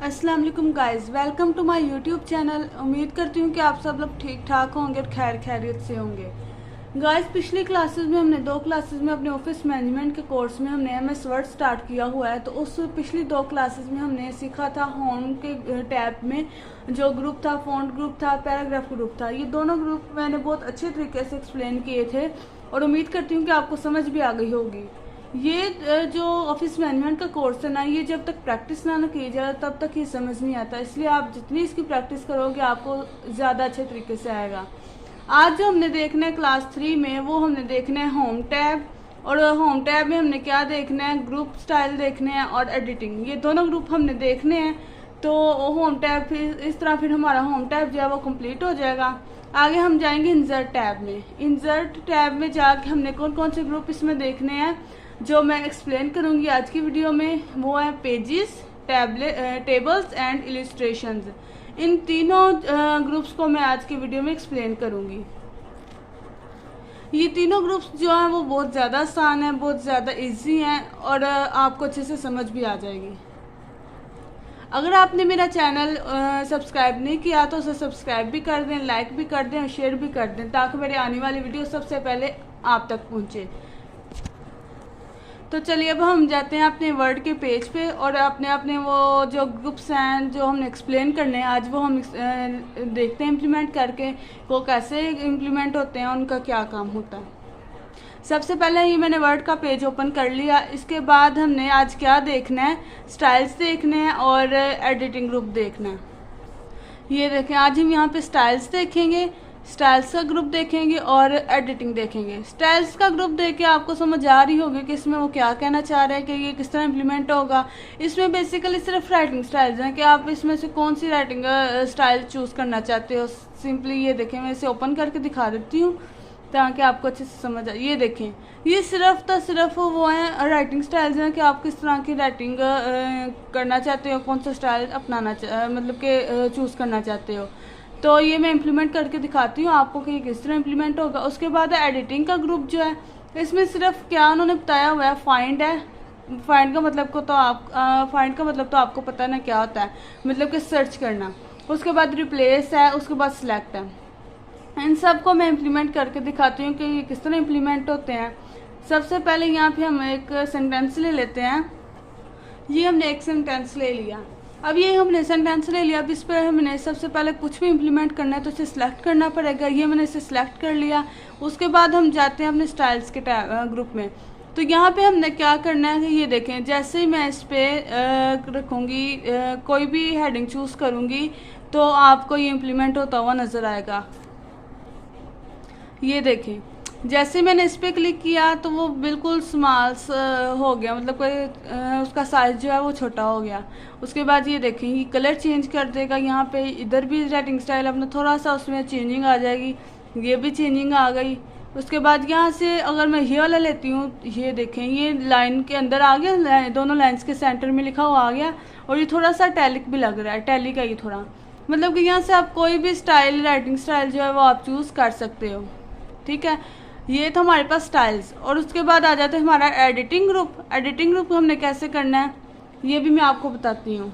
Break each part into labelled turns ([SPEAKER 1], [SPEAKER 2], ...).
[SPEAKER 1] अस्सलाम वालेकुम guys, welcome to my YouTube channel. उम्मीद करती हूँ कि आप सब लोग ठीक ठाक होंगे और खैर खैरियत से होंगे। गाइज़, पिछली क्लासेस में हमने 2 क्लासेस में अपने ऑफिस मैनेजमेंट के कोर्स में हमने एमएस वर्ड स्टार्ट किया हुआ है। तो उस पिछली 2 क्लासेस में हमने सीखा था होम के टैब में जो ग्रुप था, फॉन्ट ग्रुप था, पैराग्राफ ग्रुप था। ये दोनों ग्रुप मैंने बहुत अच्छे तरीके से एक्सप्लेन किए थे और उम्मीद करती हूँ कि आपको समझ भी आ गई होगी। ये जो ऑफिस मैनेजमेंट का कोर्स है ना, ये जब तक प्रैक्टिस ना की जाए तब तक ये समझ नहीं आता। इसलिए आप जितनी इसकी प्रैक्टिस करोगे आपको ज़्यादा अच्छे तरीके से आएगा। आज जो हमने देखना है क्लास 3 में, वो हमने देखना है होम टैब। और होम टैब में हमने क्या देखना है, ग्रुप स्टाइल देखने हैं और एडिटिंग। ये दोनों ग्रुप हमने देखने हैं। तो होम टैब फिर इस तरह फिर हमारा होम टैब जो है वो कंप्लीट हो जाएगा। आगे हम जाएंगे इंसर्ट टैब में। इंसर्ट टैब में जाके हमने कौन कौन से ग्रुप इसमें देखने हैं जो मैं एक्सप्लेन करूंगी आज की वीडियो में, वो है पेजेस, टेबल्स एंड इलिस्ट्रेशंस। इन तीनों ग्रुप्स को मैं आज की वीडियो में एक्सप्लेन करूंगी। ये तीनों ग्रुप्स जो हैं वो बहुत ज़्यादा आसान है, बहुत ज़्यादा इजी हैं और आपको अच्छे से समझ भी आ जाएगी। अगर आपने मेरा चैनल सब्सक्राइब नहीं किया तो उसे सब्सक्राइब भी कर दें, लाइक भी कर दें और शेयर भी कर दें, ताकि मेरे आने वाली वीडियो सबसे पहले आप तक पहुँचे। तो चलिए अब हम जाते हैं अपने वर्ड के पेज पे और अपने वो जो ग्रुप्स हैं जो हमने एक्सप्लेन करने हैं आज, वो हम देखते हैं इम्प्लीमेंट करके वो कैसे इम्प्लीमेंट होते हैं, उनका क्या काम होता है। सबसे पहले ये मैंने वर्ड का पेज ओपन कर लिया। इसके बाद हमने आज क्या देखना है, स्टाइल्स देखने हैं और एडिटिंग ग्रुप देखना है। ये देखें, आज हम यहाँ पे स्टाइल्स देखेंगे, स्टाइल्स का ग्रुप देखेंगे और एडिटिंग देखेंगे। स्टाइल्स का ग्रुप देख के आपको समझ आ रही होगी कि इसमें वो क्या कहना चाह रहे हैं कि ये किस तरह इम्प्लीमेंट होगा। इसमें बेसिकली सिर्फ राइटिंग स्टाइल्स हैं कि आप इसमें से कौन सी राइटिंग स्टाइल चूज़ करना चाहते हो। सिंपली ये देखें, मैं इसे ओपन करके दिखा देती हूँ ताकि आपको अच्छे से समझ आए। ये देखें, ये सिर्फ वो हैं राइटिंग स्टाइल्स हैं कि आप किस तरह की राइटिंग करना चाहते हो, कौन सा स्टाइल अपनाना मतलब कि चूज़ करना चाहते हो। तो ये मैं इम्प्लीमेंट करके दिखाती हूँ आपको कि किस तरह इम्प्लीमेंट होगा। उसके बाद एडिटिंग का ग्रुप जो है, इसमें सिर्फ क्या उन्होंने बताया हुआ है, फाइंड है। फाइंड का मतलब तो आपको पता है ना क्या होता है, मतलब कि सर्च करना। उसके बाद रिप्लेस है, उसके बाद सिलेक्ट है। इन सब को मैं इम्प्लीमेंट करके दिखाती हूँ कि ये किस तरह इम्प्लीमेंट होते हैं। सबसे पहले यहाँ पे हम एक सेंटेंस ले लेते हैं। ये हमने एक सेंटेंस ले लिया। अब ये हमने सेंटेंस ले लिया। अब इस पर हमने सबसे पहले कुछ भी इम्प्लीमेंट करना है तो इसे सिलेक्ट करना पड़ेगा। ये मैंने इसे सिलेक्ट कर लिया। उसके बाद हम जाते हैं अपने स्टाइल्स के ग्रुप में। तो यहाँ पे हमने क्या करना है, ये देखें, जैसे ही मैं इस पर रखूँगी, कोई भी हेडिंग चूज़ करूँगी तो आपको ये इम्प्लीमेंट होता हुआ नज़र आएगा। ये देखें, जैसे मैंने इस पर क्लिक किया तो वो बिल्कुल स्मॉल हो गया, मतलब कोई उसका साइज़ जो है वो छोटा हो गया। उसके बाद ये देखें, ये कलर चेंज कर देगा। यहाँ पे इधर भी राइटिंग स्टाइल अपना थोड़ा सा उसमें चेंजिंग आ जाएगी, ये भी चेंजिंग आ गई। उसके बाद यहाँ से अगर मैं ये वाला लेती हूँ, ये देखें, ये लाइन के अंदर आ गया, दोनों लाइन्स के सेंटर में लिखा हुआ आ गया और ये थोड़ा सा टैलिक भी लग रहा है, टैली का ये थोड़ा, मतलब कि यहाँ से आप कोई भी स्टाइल, राइटिंग स्टाइल जो है वो आप चूज़ कर सकते हो। ठीक है, ये था हमारे पास स्टाइल्स। और उसके बाद आ जाता है हमारा एडिटिंग ग्रुप। एडिटिंग ग्रुप हमने कैसे करना है ये भी मैं आपको बताती हूँ।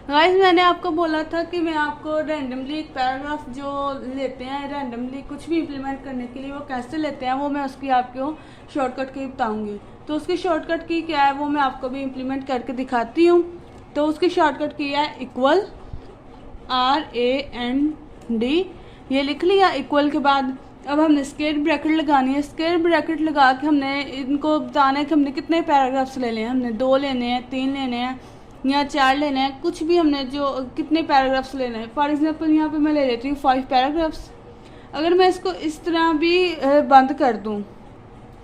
[SPEAKER 1] गाइस, मैंने आपको बोला था कि मैं आपको रैंडमली एक पैराग्राफ जो लेते हैं, रैंडमली कुछ भी इम्प्लीमेंट करने के लिए वो कैसे लेते हैं, वो मैं उसकी आपको शॉर्टकट की बताऊँगी। तो उसकी शॉर्टकट की क्या है वो मैं आपको भी इम्प्लीमेंट करके दिखाती हूँ। तो उसकी शॉर्टकट की है इक्वल, RAND, ये लिख लिया। इक्वल के बाद अब हमने स्क्वायर ब्रैकेट लगानी है। स्क्वायर ब्रैकेट लगा के हमने इनको बताना है कि हमने कितने पैराग्राफ्स लेने हैं। हमने 2 लेने हैं, 3 लेने हैं या 4 लेने हैं, कुछ भी हमने जो कितने पैराग्राफ्स लेने हैं। फॉर एग्जांपल यहाँ पे मैं ले लेती हूँ 5 पैराग्राफ्स। अगर मैं इसको इस तरह भी बंद कर दूँ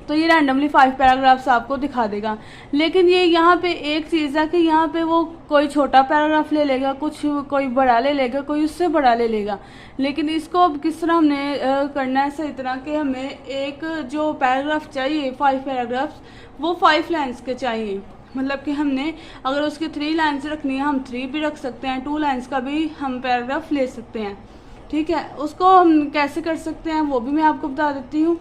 [SPEAKER 1] तो ये रैंडमली 5 पैराग्राफ्स आपको दिखा देगा। लेकिन ये यहाँ पे एक चीज़ है कि यहाँ पे वो कोई छोटा पैराग्राफ ले लेगा, कोई बड़ा ले लेगा, कोई उससे बड़ा ले लेगा। लेकिन इसको अब किस तरह हमने करना है सही तरह के, हमें एक जो पैराग्राफ चाहिए, 5 पैराग्राफ्स, वो 5 लाइन्स के चाहिए। मतलब कि हमने अगर उसकी 3 लाइन्स रखनी है, हम 3 भी रख सकते हैं, 2 लाइन्स का भी हम पैराग्राफ ले सकते हैं। ठीक है, उसको हम कैसे कर सकते हैं वो भी मैं आपको बता देती हूँ।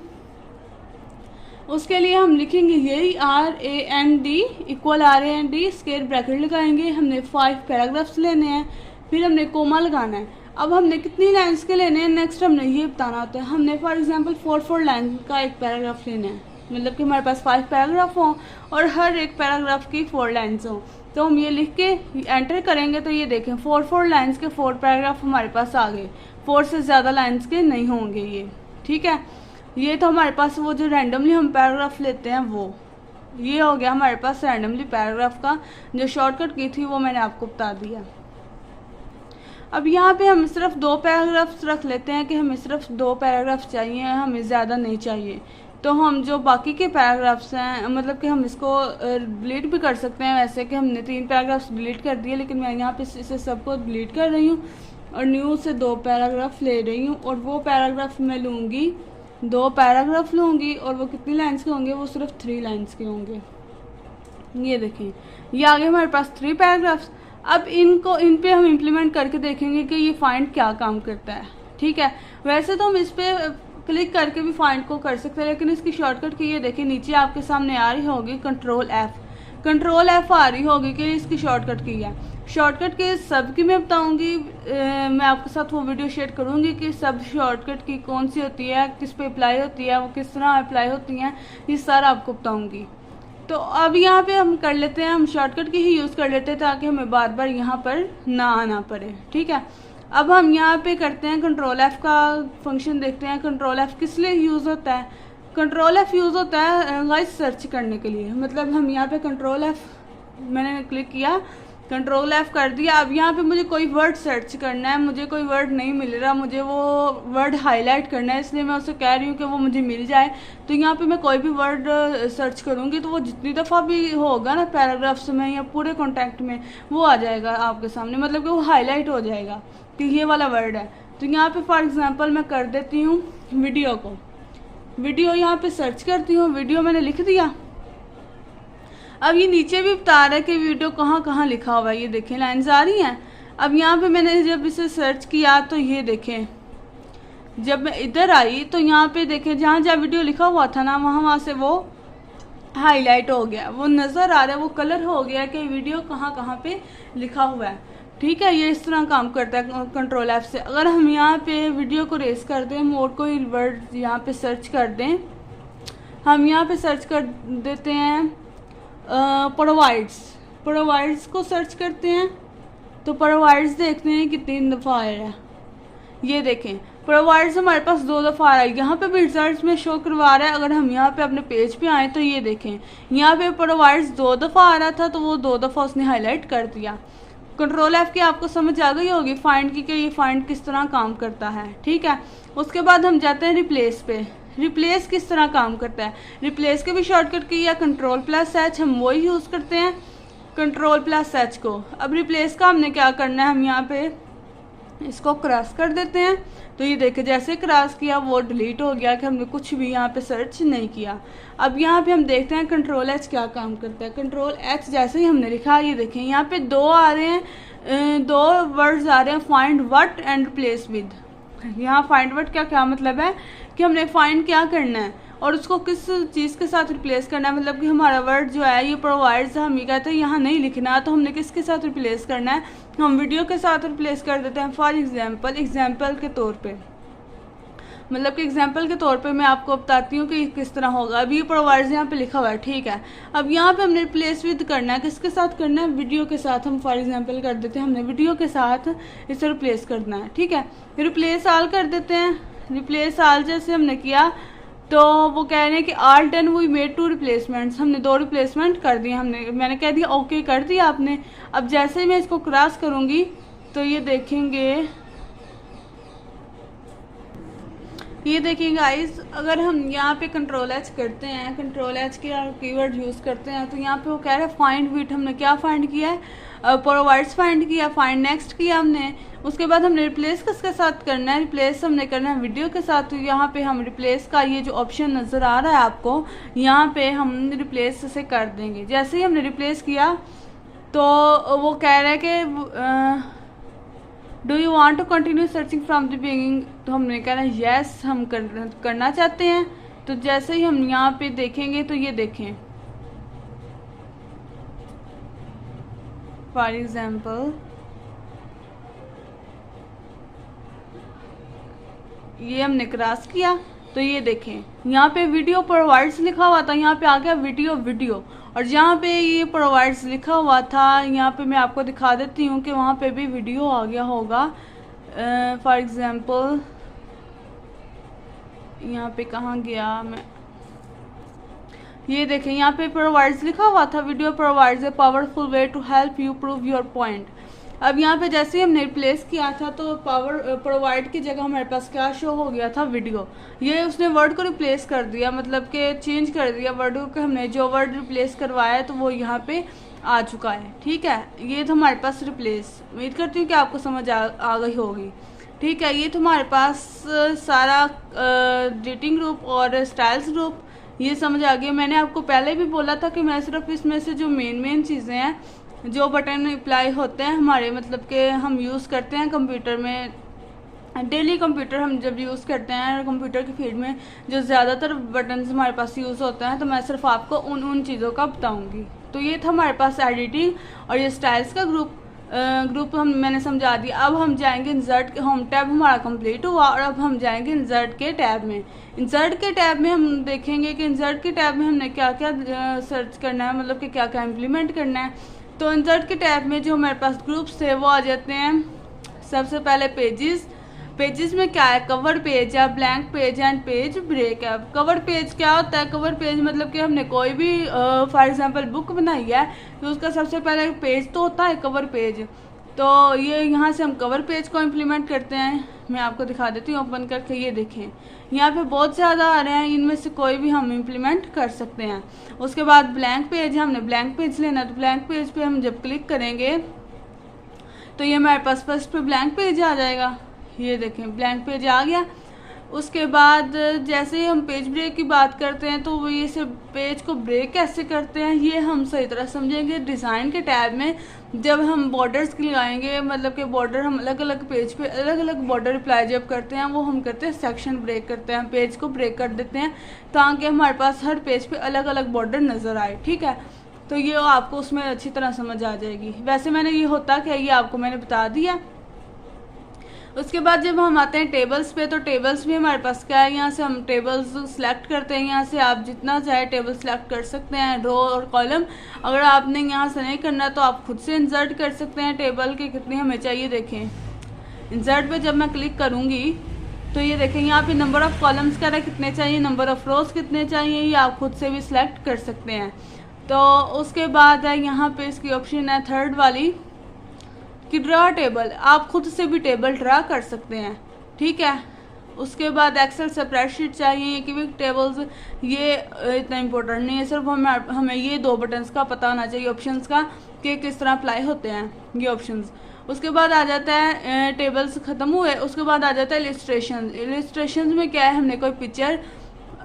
[SPEAKER 1] उसके लिए हम लिखेंगे यही RAND equal RAND square bracket लगाएंगे। हमने 5 पैराग्राफ्स लेने हैं, फिर हमने कोमा लगाना है। अब हमने कितनी लाइन्स के लेने हैं नेक्स्ट हमने ये बताना होता है। हमने फॉर एग्जांपल 4 लाइन का एक पैराग्राफ लेना है, मतलब कि हमारे पास 5 पैराग्राफ हों और हर एक पैराग्राफ की 4 लाइन्स हों। तो हम ये लिख के एंटर करेंगे तो ये देखें 4 लाइन्स के 4 पैराग्राफ हमारे पास आ गए। 4 से ज़्यादा लाइन्स के नहीं होंगे ये, ठीक है। ये तो हमारे पास वो जो रैंडमली हम पैराग्राफ लेते हैं वो, ये हो गया हमारे पास रैंडमली पैराग्राफ का जो शॉर्टकट की थी वो मैंने आपको बता दिया। अब यहाँ पे हम सिर्फ 2 पैराग्राफ्स रख लेते हैं कि हमें सिर्फ 2 पैराग्राफ चाहिए, हमें ज़्यादा नहीं चाहिए। तो हम जो बाकी के पैराग्राफ्स हैं, मतलब कि हम इसको डिलीट भी कर सकते हैं, वैसे कि हमने 3 पैराग्राफ्स डिलीट कर दिए, लेकिन मैं यहाँ पे इसे सबको डिलीट कर रही हूँ और न्यू से 2 पैराग्राफ ले रही हूँ। और वो पैराग्राफ मैं लूँगी, 2 पैराग्राफ लूँगी और वो कितनी लाइन्स के होंगे, वो सिर्फ 3 लाइन्स के होंगे। ये देखें ये आगे हमारे पास 3 पैराग्राफ्स। अब इन पे हम इम्प्लीमेंट करके देखेंगे कि ये फाइंड क्या काम करता है, ठीक है। वैसे तो हम इस पर क्लिक करके भी फाइंड को कर सकते हैं, लेकिन इसकी शॉर्टकट की ये देखिए नीचे आपके सामने आ रही होगी कंट्रोल F आ रही होगी कि इसकी शॉर्टकट की है। शॉर्टकट के सब की मैं बताऊंगी, मैं आपके साथ वो वीडियो शेयर करूंगी कि सब शॉर्टकट की कौन सी होती है, किस पे अप्लाई होती है, वो किस तरह अप्लाई होती हैं, ये सारा आपको बताऊंगी। तो अब यहाँ पे हम कर लेते हैं, हम शॉर्टकट की ही यूज़ कर लेते हैं ताकि हमें बार बार यहाँ पर ना आना पड़े, ठीक है। अब हम यहाँ पे करते हैं कंट्रोल F का फंक्शन, देखते हैं कंट्रोल F किस लिए यूज़ होता है। कंट्रोल F यूज़ होता है गाइस सर्च करने के लिए, मतलब हम यहाँ पे कंट्रोल F मैंने क्लिक किया, कंट्रोल F कर दिया। अब यहाँ पे मुझे कोई वर्ड सर्च करना है, मुझे कोई वर्ड नहीं मिल रहा, मुझे वो वर्ड हाईलाइट करना है, इसलिए मैं उसे कह रही हूँ कि वो मुझे मिल जाए। तो यहाँ पे मैं कोई भी वर्ड सर्च करूँगी तो वो जितनी दफ़ा भी होगा ना पैराग्राफ्स में या पूरे कॉन्टेक्ट में वो आ जाएगा आपके सामने, मतलब कि वो हाईलाइट हो जाएगा कि ये वाला वर्ड है। तो यहाँ पे फॉर एग्जांपल मैं कर देती हूँ वीडियो को, वीडियो यहाँ पे सर्च करती हूँ, वीडियो मैंने लिख दिया। अब ये नीचे भी बता रहा है कि वीडियो कहाँ कहाँ लिखा हुआ है, ये देखें लाइन्स आ रही हैं। अब यहाँ पे मैंने जब इसे सर्च किया तो ये देखें, जब मैं इधर आई तो यहाँ पे देखें जहाँ जहाँ वीडियो लिखा हुआ था ना वहाँ से वो हाईलाइट हो गया, वो नज़र आ रहा है, वो कलर हो गया कि वीडियो कहाँ कहाँ पे लिखा हुआ है, ठीक है। ये इस तरह काम करता है कंट्रोल F से। अगर हम यहाँ पे वीडियो को रेस कर दें, और कोई वर्ड यहाँ पे सर्च कर दें, हम यहाँ पे सर्च कर देते हैं प्रोवाइड्स को सर्च करते हैं तो प्रोवाइड्स देखते हैं कितनी दफ़ा आया है। ये देखें प्रोवाइड्स हमारे पास 2 दफ़ा आ रहा है, यहाँ पे भी रिजल्ट्स में शो करवा रहा है। अगर हम यहाँ पे अपने पेज पे आए तो ये देखें यहाँ पे प्रोवाइड्स 2 दफ़ा आ रहा था तो वो 2 दफ़ा उसने हाईलाइट कर दिया। कंट्रोल F की आपको समझ आ गई होगी फाइंड की कि ये फाइंड किस तरह काम करता है, ठीक है। उसके बाद हम जाते हैं रिप्लेस पे। रिप्लेस किस तरह काम करता है, रिप्लेस के भी शॉर्टकट की या कंट्रोल+H, हम वही यूज़ करते हैं कंट्रोल+H को। अब रिप्लेस का हमने क्या करना है, हम यहाँ पे इसको क्रॉस कर देते हैं तो ये देखिए जैसे क्रॉस किया वो डिलीट हो गया कि हमने कुछ भी यहाँ पे सर्च नहीं किया। अब यहाँ पे हम देखते हैं कंट्रोल H क्या काम करता है। कंट्रोल H जैसे ही हमने लिखा, ये देखें यहाँ पे 2 आ रहे हैं, 2 वर्ड्स आ रहे हैं, find what and replace with. यहाँ फाइंड व्हाट का क्या मतलब है कि हमने फाइंड क्या करना है और उसको किस चीज़ के साथ रिप्लेस करना है, मतलब कि हमारा वर्ड जो है ये प्रोवाइड्स, हम ये कहते हैं यहाँ नहीं लिखना, तो हमने किसके साथ रिप्लेस करना है, हम वीडियो के साथ रिप्लेस कर देते हैं। फॉर एग्जांपल के तौर पे, मतलब कि एग्जांपल के तौर पे मैं आपको बताती हूँ कि किस तरह होगा। अभी ये प्रोवाइड्स यहाँ पे लिखा हुआ है, ठीक है। अब यहाँ पे हमने रिप्लेस विद करना है, किसके साथ करना है, वीडियो के साथ। हम फॉर एग्जांपल कर देते हैं हमने वीडियो के साथ इसे रिप्लेस करना है, ठीक है। रिप्लेस ऑल कर देते हैं। रिप्लेस ऑल जैसे हमने किया तो वो कह रहे हैं कि all done we made 2 replacements, हमने 2 रिप्लेसमेंट कर दिए, मैंने कह दिया ओके कर दिया आपने। अब जैसे ही मैं इसको क्रॉस करूँगी तो ये देखेंगे, ये देखिए गाइस, अगर हम यहाँ पे कंट्रोल H करते हैं, कंट्रोल H के कीवर्ड यूज़ करते हैं तो यहाँ पे वो कह रहा है फाइंड विथ, हमने क्या फाइंड किया है, प्रोवाइड्स फाइंड किया, फाइंड नेक्स्ट किया हमने। उसके बाद हमने रिप्लेस किसके साथ करना है, रिप्लेस हमने करना है वीडियो के साथ। तो यहाँ पे हम रिप्लेस का ये जो ऑप्शन नज़र आ रहा है आपको, यहाँ पे हम रिप्लेस से कर देंगे। जैसे ही हमने रिप्लेस किया तो वो कह रहा है कि do you want to continue searching from the beginning, तो हमने कहना है येस, हम करना चाहते हैं। तो जैसे ही हम यहाँ पे देखेंगे तो ये देखें, फॉर एग्जाम्पल ये हमने क्रॉस किया तो ये देखें यहाँ पे वीडियो प्रोवाइड्स लिखा हुआ था, यहाँ पे आ गया वीडियो, और जहाँ पे ये प्रोवाइड्स लिखा हुआ था यहाँ पे मैं आपको दिखा देती हूँ कि वहाँ पे भी वीडियो आ गया होगा। फॉर एग्जांपल यहाँ पे कहाँ गया मैं, ये देखें यहाँ पे प्रोवाइड्स लिखा हुआ था, video provides a powerful way to help you prove your point. अब यहाँ पे जैसे ही हमने रिप्लेस किया था तो प्रोवाइड की जगह हमारे पास क्या शो हो गया था, वीडियो। ये उसने वर्ड को रिप्लेस कर दिया, मतलब कि चेंज कर दिया वर्ड को, हमने जो वर्ड रिप्लेस करवाया है तो वो यहाँ पे आ चुका है। ठीक है, ये तो हमारे पास रिप्लेस, उम्मीद करती हूँ कि आपको समझ आ गई होगी। ठीक है, ये तो हमारे पास सारा डेटिंग ग्रुप और स्टाइल्स ग्रुप ये समझ आ गया। मैंने आपको पहले भी बोला था कि मैं सिर्फ इसमें से जो मेन चीज़ें हैं, जो बटन अप्लाई होते हैं हमारे, मतलब कि हम यूज़ करते हैं कंप्यूटर में, डेली कंप्यूटर हम जब यूज़ करते हैं कंप्यूटर की फील्ड में जो ज़्यादातर बटन्स हमारे पास यूज़ होते हैं, तो मैं सिर्फ आपको उन चीज़ों का बताऊंगी। तो ये था हमारे पास एडिटिंग और ये स्टाइल्स का ग्रुप मैंने समझा दिया। अब हम जाएंगे इंसर्ट के, होम टैब हमारा कंप्लीट हुआ और अब हम जाएंगे इंसर्ट के टैब में। इंसर्ट के टैब में हम देखेंगे कि इंसर्ट के टैब में हमने क्या क्या सर्च करना है, मतलब कि क्या क्या इम्प्लीमेंट करना है। तो इंसर्ट के टैब में जो हमारे पास ग्रुप्स थे वो आ जाते हैं। सबसे पहले पेजेस में क्या है, कवर पेज है, blank page and page break है। कवर पेज क्या होता है, कवर पेज मतलब कि हमने कोई भी फॉर एग्जांपल बुक बनाई है तो उसका सबसे पहले पेज तो होता है कवर पेज। तो ये यहाँ से हम कवर पेज को इम्प्लीमेंट करते हैं। मैं आपको दिखा देती हूँ ओपन करके, ये देखें यहाँ पे बहुत ज़्यादा आ रहे हैं, इनमें से कोई भी हम इम्प्लीमेंट कर सकते हैं। उसके बाद ब्लैंक पेज है, हमने ब्लैंक पेज लेना है तो ब्लैंक पेज पे हम जब क्लिक करेंगे तो ये हमारे पास फर्स्ट पे ब्लैंक पेज आ जाएगा। ये देखें ब्लैंक पेज आ गया। उसके बाद जैसे ही हम पेज ब्रेक की बात करते हैं तो ये से पेज को ब्रेक कैसे करते हैं ये हम सही तरह समझेंगे डिज़ाइन के टैब में। जब हम बॉर्डर्स लगाएंगे, मतलब कि बॉर्डर हम अलग अलग पेज पे अलग अलग बॉर्डर अप्लाई जब करते हैं वो हम करते हैं सेक्शन ब्रेक करते हैं, पेज को ब्रेक कर देते हैं ताकि हमारे पास हर पेज पे अलग अलग बॉर्डर नज़र आए। ठीक है, तो ये आपको उसमें अच्छी तरह समझ आ जाएगी। वैसे मैंने ये होता क्या ये आपको मैंने बता दिया। उसके बाद जब हम आते हैं टेबल्स पे, तो टेबल्स भी हमारे पास क्या है, यहाँ से हम टेबल्स सेलेक्ट करते हैं। यहाँ से आप जितना चाहे टेबल सेलेक्ट कर सकते हैं, रो और कॉलम। अगर आपने यहाँ से नहीं करना तो आप खुद से इंसर्ट कर सकते हैं टेबल के कितने हमें चाहिए। देखें इंसर्ट पे जब मैं क्लिक करूँगी तो ये देखें यहाँ पे नंबर ऑफ़ कॉलम्स का कितने चाहिए, नंबर ऑफ़ रोज कितने चाहिए, ये आप खुद से भी सिलेक्ट कर सकते हैं। तो उसके बाद है यहाँ पे इसकी ऑप्शन है थर्ड वाली कि ड्रा टेबल, आप खुद से भी टेबल ड्रा कर सकते हैं। ठीक है, उसके बाद एक्सेल स्प्रेडशीट चाहिए, क्विक टेबल्स, ये इतना इम्पोर्टेंट नहीं है, सिर्फ हमें ये दो बटन्स का पता होना चाहिए ऑप्शंस का कि किस तरह अप्लाई होते हैं ये ऑप्शंस। उसके बाद आ जाता है टेबल्स ख़त्म हुए, उसके बाद आ जाता है इलिस्ट्रेशन में क्या है, हमने कोई पिक्चर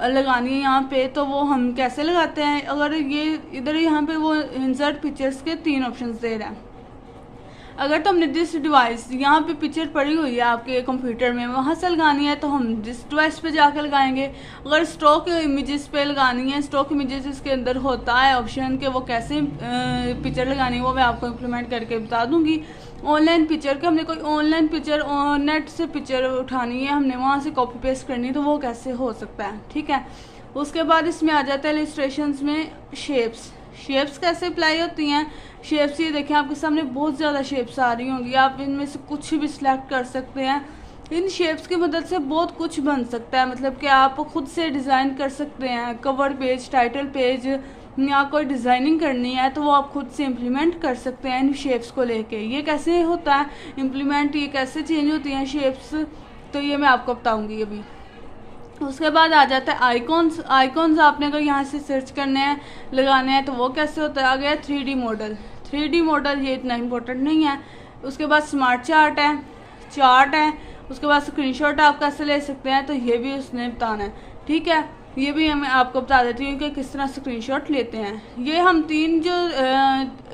[SPEAKER 1] लगानी है यहाँ पे तो वो हम कैसे लगाते हैं। अगर ये इधर यहाँ पे वो इंसर्ट पिक्चर्स के 3 ऑप्शन दे रहा है। अगर तो हमने जिस डिवाइस यहाँ पे पिक्चर पड़ी हुई है आपके कंप्यूटर में वहाँ से लगानी है तो हम जिस डिवाइस पे जाकर लगाएंगे। अगर स्टॉक इमेजेस पे लगानी है, स्टॉक इमेजेस इसके अंदर होता है ऑप्शन के वो कैसे पिक्चर लगानी है वो मैं आपको इम्प्लीमेंट करके बता दूंगी। ऑनलाइन पिक्चर के हमने कोई ऑनलाइन पिक्चर नेट से पिक्चर उठानी है, हमने वहाँ से कॉपी पेस्ट करनी है तो वो कैसे हो सकता है। ठीक है, उसके बाद इसमें आ जाता है इलिस्ट्रेशंस में शेप्स कैसे अप्लाई होती हैं। शेप्स ये देखें आपके सामने बहुत ज़्यादा शेप्स आ रही होंगी, आप इनमें से कुछ भी सिलेक्ट कर सकते हैं। इन शेप्स की मदद से बहुत कुछ बन सकता है, मतलब कि आप खुद से डिज़ाइन कर सकते हैं। कवर पेज, टाइटल पेज या कोई डिज़ाइनिंग करनी है तो वो आप खुद से इम्प्लीमेंट कर सकते हैं इन शेप्स को लेके। ये कैसे होता है इम्प्लीमेंट, ये कैसे चेंज होती हैं शेप्स, तो ये मैं आपको बताऊँगी अभी। उसके बाद आ जाता है आइकॉन्स आपने अगर यहाँ से सर्च करने हैं लगाने हैं तो वो कैसे होता है। आ गया 3D मॉडल, ये इतना इम्पोर्टेंट नहीं है। उसके बाद स्मार्ट चार्ट है। उसके बाद स्क्रीनशॉट आप कैसे ले सकते हैं तो ये भी उसने बताना है। ठीक है, ये भी मैं आपको बता देती हूँ कि किस तरह स्क्रीनशॉट लेते हैं। ये हम 3 जो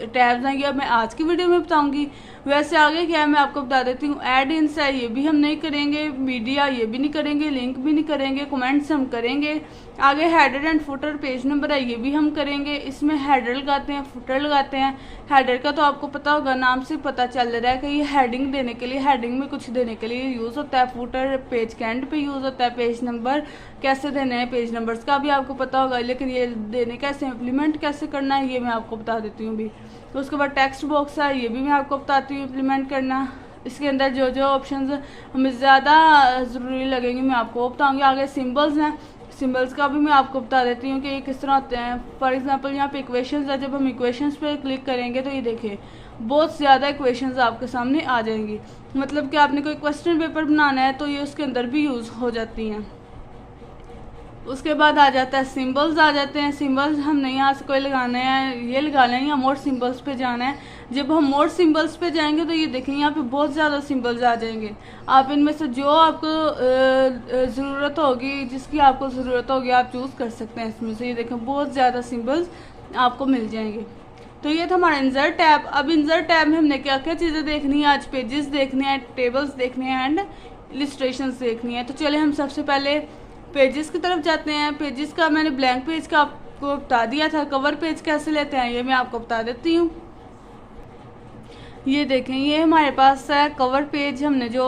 [SPEAKER 1] टैब्स हैं ये मैं आज की वीडियो में बताऊंगी। वैसे आगे क्या है मैं आपको बता देती हूँ। ऐड इंस है, ये भी हम नहीं करेंगे। मीडिया ये भी नहीं करेंगे, लिंक भी नहीं करेंगे, कमेंट्स हम करेंगे। आगे header and footer page number है, ये भी हम करेंगे। इसमें हेडर लगाते हैं, फुटर लगाते हैं। हेडर का तो आपको पता होगा, नाम से पता चल रहा है कि ये हेडिंग देने के लिए, हेडिंग में कुछ देने के लिए यूज़ होता है। फुटर पेज के एंड पे यूज़ होता है। पेज नंबर कैसे देने हैं, पेज नंबर्स का भी आपको पता होगा, लेकिन ये देने कैसे, इम्प्लीमेंट कैसे करना है, ये मैं आपको बता देती हूँ भी। तो उसके बाद टेक्स्ट बॉक्स है, ये भी मैं आपको बताती हूँ इम्प्लीमेंट करना। इसके अंदर जो जो ऑप्शंस हमें ज़्यादा ज़रूरी लगेंगे मैं आपको वो बताऊँगी। आगे सिम्बल्स हैं, सिम्बल्स का भी मैं आपको बता देती हूँ कि ये किस तरह होते हैं। फॉर एग्जांपल यहाँ पे इक्वेशंस है, जब हम इक्वेशंस पे क्लिक करेंगे तो ये देखिए बहुत ज़्यादा इक्वेशंस आपके सामने आ जाएंगी। मतलब कि आपने कोई क्वेश्चन पेपर बनाना है तो ये उसके अंदर भी यूज़ हो जाती हैं। उसके बाद आ जाता है सिंबल्स आ जाते हैं। सिंबल्स हमने यहाँ से कोई लगाना है, ये लगाना है या मोर सिंबल्स पे जाना है। जब हम मोर सिंबल्स पे जाएंगे तो ये देखेंगे यहाँ पे बहुत ज़्यादा सिंबल्स आ जाएंगे। आप इनमें से जो आपको ज़रूरत होगी, जिसकी आपको ज़रूरत होगी, आप चूज़ कर सकते हैं इसमें से। ये देखें बहुत ज़्यादा सिंबल्स आपको मिल जाएंगे। तो ये था हमारा इंसर्ट टैब। अब इंसर्ट टैब में हमने क्या क्या चीज़ें देखनी है, आज पेजेस देखने हैं, टेबल्स देखने हैं एंड इलिस्ट्रेशंस देखनी है। तो चले हम सबसे पहले पेजेस की तरफ जाते हैं। पेजेस का मैंने ब्लैंक पेज का आपको बता दिया था। कवर पेज कैसे लेते हैं ये मैं आपको बता देती हूँ। ये देखें, ये हमारे पास है कवर पेज। हमने जो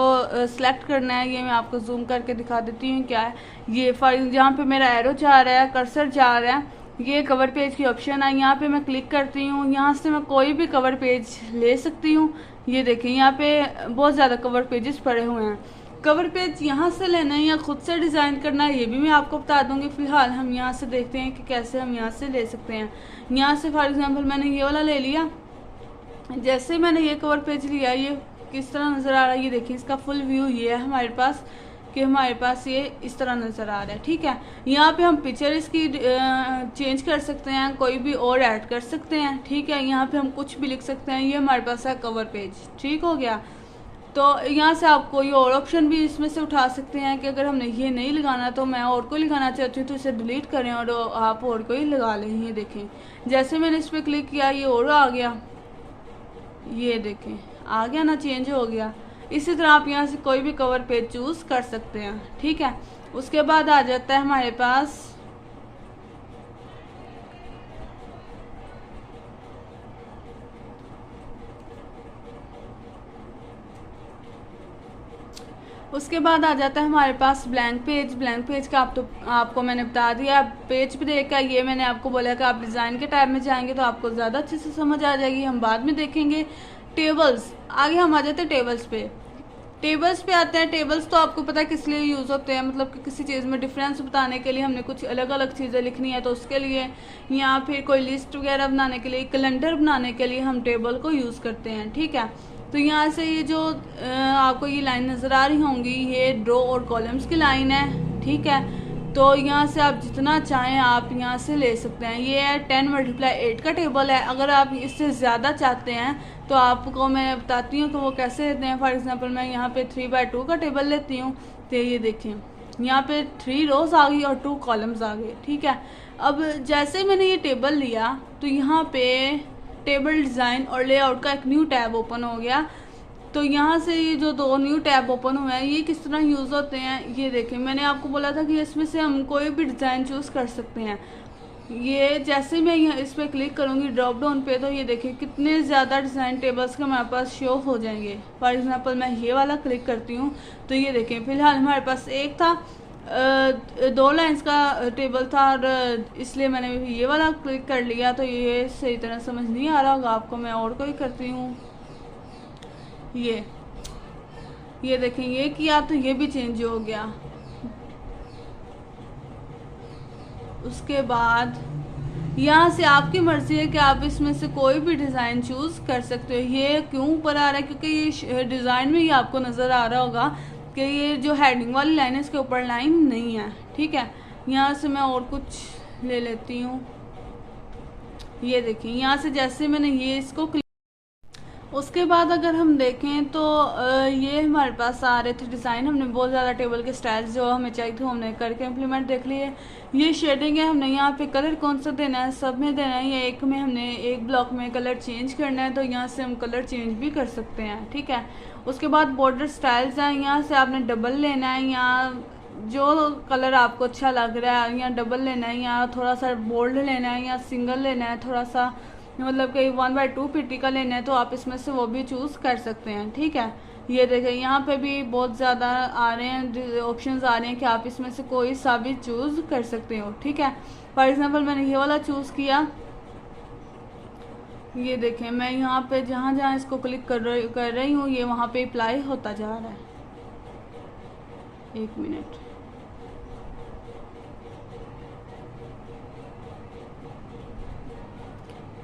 [SPEAKER 1] सिलेक्ट करना है ये मैं आपको जूम करके दिखा देती हूँ क्या है। ये जहाँ पे मेरा एरो जा रहा है, कर्सर जा रहा है, ये कवर पेज की ऑप्शन है। यहाँ पे मैं क्लिक करती हूँ, यहाँ से मैं कोई भी कवर पेज ले सकती हूँ। ये देखें यहाँ पे बहुत ज़्यादा कवर पेजेस पड़े हुए हैं। कवर पेज यहाँ से लेना है या खुद से डिज़ाइन करना है ये भी मैं आपको बता दूंगी। फिलहाल हम यहाँ से देखते हैं कि कैसे हम यहाँ से ले सकते हैं। यहाँ से फॉर एग्जांपल मैंने ये वाला ले लिया। जैसे मैंने ये कवर पेज लिया, ये किस तरह नज़र आ रहा है, ये देखिए इसका फुल व्यू ये है हमारे पास, कि हमारे पास ये इस तरह नज़र आ रहा है। ठीक है, यहाँ पे हम पिक्चर इसकी चेंज कर सकते हैं, कोई भी और ऐड कर सकते हैं। ठीक है, यहाँ पे हम कुछ भी लिख सकते हैं। ये हमारे पास है कवर पेज। ठीक हो गया। तो यहाँ से आप कोई और ऑप्शन भी इसमें से उठा सकते हैं कि अगर हमने ये नहीं लगाना तो मैं और कोई लगाना चाहती हूँ तो इसे डिलीट करें और आप और कोई लगा लें। ये देखें जैसे मैंने इस पर क्लिक किया ये और आ गया, ये देखें आ गया ना, चेंज हो गया। इसी तरह आप यहाँ से कोई भी कवर पेज चूज़ कर सकते हैं। ठीक है, उसके बाद आ जाता है हमारे पास हमारे पास ब्लैंक पेज। ब्लैंक पेज का आपको मैंने बता दिया। पेज पे देखा, ये मैंने आपको बोला कि आप डिज़ाइन के टैब में जाएंगे तो आपको ज़्यादा अच्छे से समझ आ जाएगी, हम बाद में देखेंगे। टेबल्स, आगे हम आ जाते हैं टेबल्स पे। टेबल्स पे आते हैं। टेबल्स तो आपको पता है किस लिए यूज़ होते हैं, मतलब कि किसी चीज़ में डिफरेंस बताने के लिए, हमने कुछ अलग अलग चीज़ें लिखनी है तो उसके लिए, या फिर कोई लिस्ट वगैरह बनाने के लिए, कैलेंडर बनाने के लिए हम टेबल को यूज़ करते हैं। ठीक है, तो यहाँ से ये जो आपको ये लाइन नज़र आ रही होंगी, ये रो और कॉलम्स की लाइन है। ठीक है, तो यहाँ से आप जितना चाहें आप यहाँ से ले सकते हैं। ये है 10 × 8 का टेबल है। अगर आप इससे ज़्यादा चाहते हैं तो आपको मैं बताती हूँ कि वो कैसे लेते हैं। फॉर एग्जांपल मैं यहाँ पे 3/2 का टेबल लेती हूँ। तो ये देखें यहाँ पे 3 रोज़ आ गई और 2 कॉलम्स आ गए। ठीक है, अब जैसे मैंने ये टेबल लिया तो यहाँ पे टेबल डिज़ाइन और लेआउट का एक न्यू टैब ओपन हो गया। तो यहाँ से ये जो 2 न्यू टैब ओपन हुए हैं ये किस तरह यूज़ होते हैं, ये देखें। मैंने आपको बोला था कि इसमें से हम कोई भी डिज़ाइन चूज़ कर सकते हैं। ये जैसे मैं यहाँ इस पर क्लिक करूँगी ड्रॉप डाउन पे, तो ये देखें कितने ज़्यादा डिज़ाइन टेबल्स के हमारे पास शो हो जाएंगे। फॉर एग्जांपल मैं ये वाला क्लिक करती हूँ तो ये देखें फिलहाल हमारे पास एक था, 2 लाइन्स का टेबल था और इसलिए मैंने ये वाला क्लिक कर लिया। तो ये सही तरह समझ नहीं आ रहा होगा आपको, मैं और कोई करती हूँ। ये देखें ये किया तो ये भी चेंज हो गया। उसके बाद यहाँ से आपकी मर्जी है कि आप इसमें से कोई भी डिज़ाइन चूज़ कर सकते हो। ये क्यों ऊपर आ रहा है, क्योंकि ये डिज़ाइन में ही आपको नज़र आ रहा होगा कि ये जो हेडिंग वाली लाइन है इसके ऊपर लाइन नहीं है। ठीक है, यहाँ से मैं और कुछ ले लेती हूँ। ये देखिए यहाँ से जैसे मैंने ये इसको, उसके बाद अगर हम देखें तो ये हमारे पास आ रहे थे डिज़ाइन। हमने बहुत ज़्यादा टेबल के स्टाइल्स जो हमें चाहिए थे हमने करके इम्प्लीमेंट देख लिए। ये शेडिंग है, हमने यहाँ पे कलर कौन सा देना है, सब में देना है या एक में हमने एक ब्लॉक में कलर चेंज करना है तो यहाँ से हम कलर चेंज भी कर सकते हैं। ठीक है, उसके बाद बॉर्डर स्टाइल्स हैं, यहाँ से आपने डबल लेना है या जो कलर आपको अच्छा लग रहा है, या डबल लेना है, या थोड़ा सा बोल्ड लेना है, या सिंगल लेना है, थोड़ा सा मतलब कि 1/2 पीटी का लेना है, तो आप इसमें से वो भी चूज़ कर सकते हैं। ठीक है, ये देखें यहाँ पे भी बहुत ज़्यादा आ रहे हैं ऑप्शंस आ रहे हैं कि आप इसमें से कोई सा भी चूज़ कर सकते हो। ठीक है, फॉर एग्जांपल मैंने ये वाला चूज़ किया। ये देखें मैं यहाँ पे जहाँ जहाँ इसको क्लिक कर रही हूँ ये वहाँ पे अप्लाई होता जा रहा है। 1 मिनट,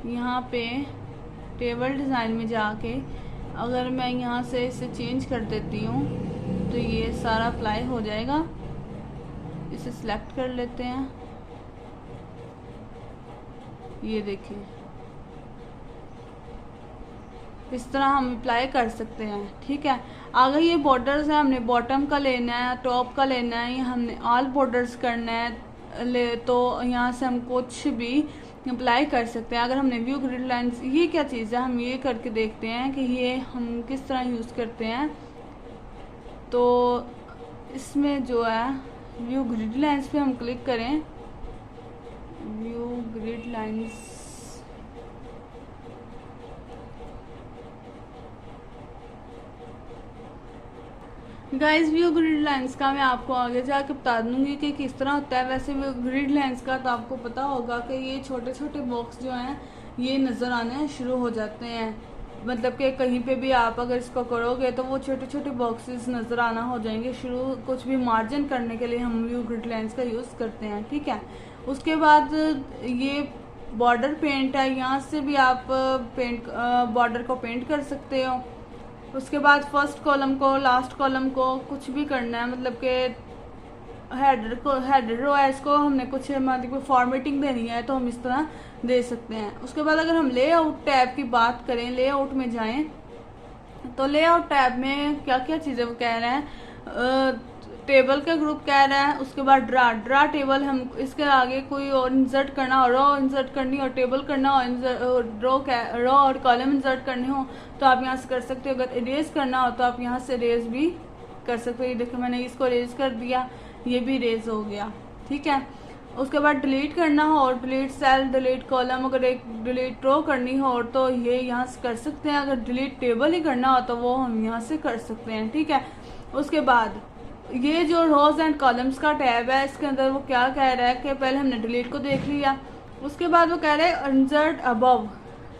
[SPEAKER 1] यहाँ पे टेबल डिज़ाइन में जाके अगर मैं यहाँ से इसे चेंज कर देती हूँ तो ये सारा अप्लाई हो जाएगा। इसे सिलेक्ट कर लेते हैं। ये देखिए इस तरह हम अप्लाई कर सकते हैं। ठीक है, अगर ये बॉर्डर्स है, हमने बॉटम का लेना है, टॉप का लेना है, या हमने ऑल बॉर्डर्स करना है तो यहाँ से हम कुछ भी अप्लाई कर सकते हैं। अगर हमने व्यू ग्रिड लाइंस, ये क्या चीज़ है, हम ये करके देखते हैं कि ये हम किस तरह यूज़ करते हैं। तो इसमें जो है व्यू ग्रिड लाइंस पे हम क्लिक करें। View grid lines, guys view grid lines का मैं आपको आगे जाके बता दूंगी कि किस तरह होता है। वैसे व्यू ग्रिड लाइंस का तो आपको पता होगा कि ये छोटे छोटे बॉक्स जो हैं ये नज़र आने शुरू हो जाते हैं। मतलब कि कहीं पे भी आप अगर इसको करोगे तो वो छोटे छोटे बॉक्सेस नज़र आना हो जाएंगे शुरू। कुछ भी मार्जिन करने के लिए हम व्यू ग्रिड लाइंस का यूज़ करते हैं। ठीक है, उसके बाद ये बॉर्डर पेंट है, यहाँ से भी आप बॉर्डर को पेंट कर सकते हो। उसके बाद फर्स्ट कॉलम को, लास्ट कॉलम को कुछ भी करना है, मतलब कि हेडर रो है, इसको हमने कुछ मतलब फॉर्मेटिंग देनी है तो हम इस तरह दे सकते हैं। उसके बाद अगर हम लेआउट टैब की बात करें, लेआउट में जाएं तो लेआउट टैब में क्या क्या चीज़ें वो कह रहे हैं, टेबल का ग्रुप कह रहा है। उसके बाद ड्रा टेबल, हम इसके आगे कोई और इंसर्ट करना हो, रो इंसर्ट करनी हो, टेबल करना हो, रो और कॉलम इंसर्ट करने हो तो आप यहाँ से कर सकते हो। अगर इरेज करना हो तो आप यहाँ से इरेज भी कर सकते हो। ये देखो मैंने इसको इरेज कर दिया, ये भी इरेज हो गया। ठीक है, उसके बाद डिलीट करना हो और डिलीट सेल, डिलीट कॉलम, अगर एक डिलीट रो करनी हो तो ये यहाँ से कर सकते हैं। अगर डिलीट टेबल ही करना हो तो वो हम यहाँ से कर सकते हैं। ठीक है, उसके बाद ये जो रोज एंड कॉलम्स का टैब है इसके अंदर वो क्या कह रहा है कि पहले हमने डिलीट को देख लिया, उसके बाद वो कह रहा है इंसर्ट अबव,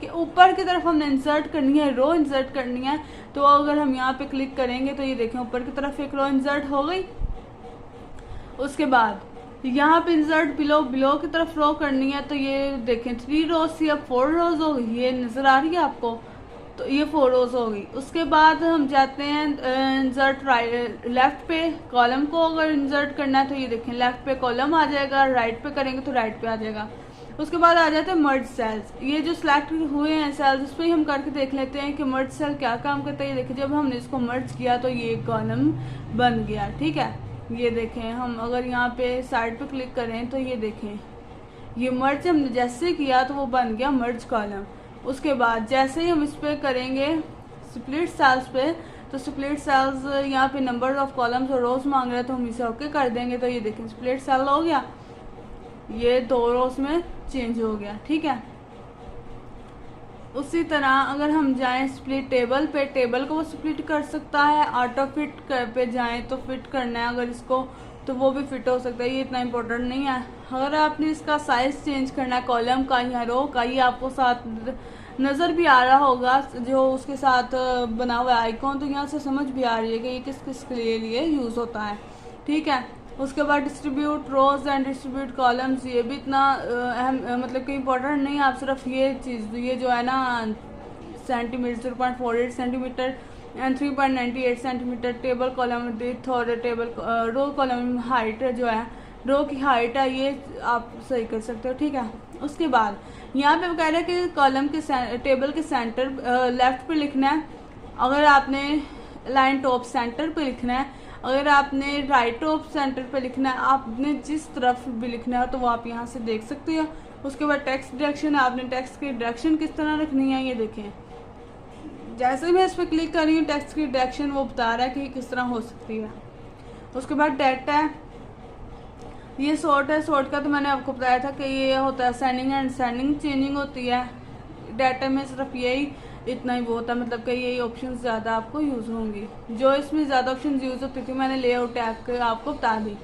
[SPEAKER 1] कि ऊपर की तरफ हमने इंसर्ट करनी है, रो इंसर्ट करनी है। तो अगर हम यहाँ पे क्लिक करेंगे तो ये देखें ऊपर की तरफ एक रो इंसर्ट हो गई। उसके बाद यहाँ पे इंसर्ट बिलो की तरफ रो करनी है तो ये देखें 3 रोज या 4 रोज हो गई, ये नज़र आ रही है आपको, तो ये 4 रोज हो गई। उसके बाद हम जाते हैं इंसर्ट लेफ्ट पे, कॉलम को अगर इंसर्ट करना है तो ये देखें लेफ्ट पे कॉलम आ जाएगा, राइट पे करेंगे तो राइट पे आ जाएगा। उसके बाद आ जाते हैं मर्ज सेल्स, ये जो सिलेक्ट हुए हैं सेल्स उस पर ही हम करके देख लेते हैं कि मर्ज सेल क्या काम करता है। ये देखिए जब हमने इसको मर्ज किया तो ये कॉलम बन गया। ठीक है, ये देखें हम अगर यहाँ पे साइड पे क्लिक करें तो ये देखें ये मर्ज हमने जैसे किया तो वो बन गया मर्ज कॉलम। उसके बाद जैसे ही हम इस पर करेंगे स्प्लिट सेल्स पे, तो स्प्लिट सेल्स यहाँ पे नंबर ऑफ कॉलम्स और रोज मांग रहे हैं तो हम इसे ओके कर देंगे तो ये देखें स्प्लिट सेल हो गया, ये 2 रोज में चेंज हो गया। ठीक है, उसी तरह अगर हम जाएं स्प्लिट टेबल पे, टेबल को वो स्प्लिट कर सकता है। ऑटो फिट पे जाएं तो फिट करना है अगर इसको तो वो भी फिट हो सकता है, ये इतना इम्पोर्टेंट नहीं है। अगर आपने इसका साइज चेंज करना है कॉलम का या रो का, ये आपको साथ नज़र भी आ रहा होगा जो उसके साथ बना हुआ आइकॉन, तो यहाँ से समझ भी आ रही है कि ये किस किस के लिए यूज़ होता है। ठीक है, उसके बाद distribute rows and distribute columns, ये भी इतना अहम मतलब कि इम्पोर्टेंट नहीं है। आप सिर्फ ये चीज़ ये जो है ना centimetre 0.48 centimetre and 3.98 centimetre table column width और टेबल रो कॉलम हाइट जो है, रो की हाइट है, ये आप सही कर सकते हो। ठीक है, उसके बाद यहाँ पे कह रहे हैं कि कॉलम के टेबल के सेंटर लेफ्ट पे लिखना है, अगर आपने लाइन टॉप सेंटर पे लिखना है, अगर आपने राइट टॉप सेंटर पे लिखना है, आपने जिस तरफ भी लिखना है तो वो आप यहाँ से देख सकते हो। उसके बाद टेक्स्ट डायरेक्शन, आपने टेक्स्ट की डायरेक्शन किस तरह रखनी है, ये देखें जैसे मैं इस पर क्लिक कर रही हूँ टेक्स्ट की डायरेक्शन वो बता रहा है कि किस तरह हो सकती है। उसके बाद डेटा है, ये सॉर्ट है, सॉर्ट का तो मैंने आपको बताया था कि ये होता है सेंडिंग एंड सेंडिंग चेंजिंग होती है डाटा में, सिर्फ यही इतना ही वो होता है, मतलब कि यही ऑप्शन ज़्यादा आपको यूज़ होंगी। जो इसमें ज़्यादा ऑप्शन यूज़ होती थी मैंने लेआउट टैब के आपको बता दी।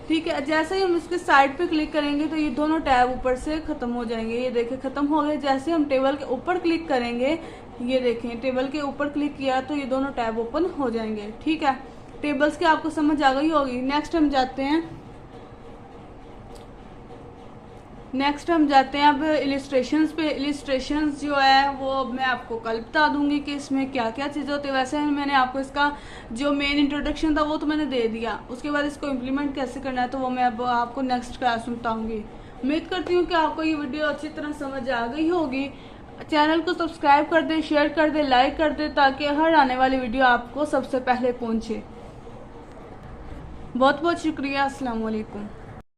[SPEAKER 1] ठीक है, जैसे ही हम इसके साइड पे क्लिक करेंगे तो ये दोनों टैब ऊपर से ख़त्म हो जाएंगे। ये देखें ख़त्म हो गए। जैसे हम टेबल के ऊपर क्लिक करेंगे, ये देखें टेबल के ऊपर क्लिक किया तो ये दोनों टैब ओपन हो जाएंगे। ठीक है, टेबल्स की आपको समझ आ गई होगी। नेक्स्ट हम जाते हैं अब इलिस्ट्रेशंस पे। इलिस्ट्रेशंस जो है वो मैं आपको कल बता दूंगी कि इसमें क्या क्या चीज़ें होती है। वैसे मैंने आपको इसका जो मेन इंट्रोडक्शन था वो तो मैंने दे दिया, उसके बाद इसको इम्प्लीमेंट कैसे करना है तो वो मैं अब आपको नेक्स्ट क्लास में बताऊँगी। उम्मीद करती हूँ कि आपको ये वीडियो अच्छी तरह समझ आ गई होगी। चैनल को सब्सक्राइब कर दें, शेयर कर दें, लाइक कर दें, ताकि हर आने वाली वीडियो आपको सबसे पहले पहुँचे। बहुत बहुत शुक्रिया। अस्सलाम वालेकुम।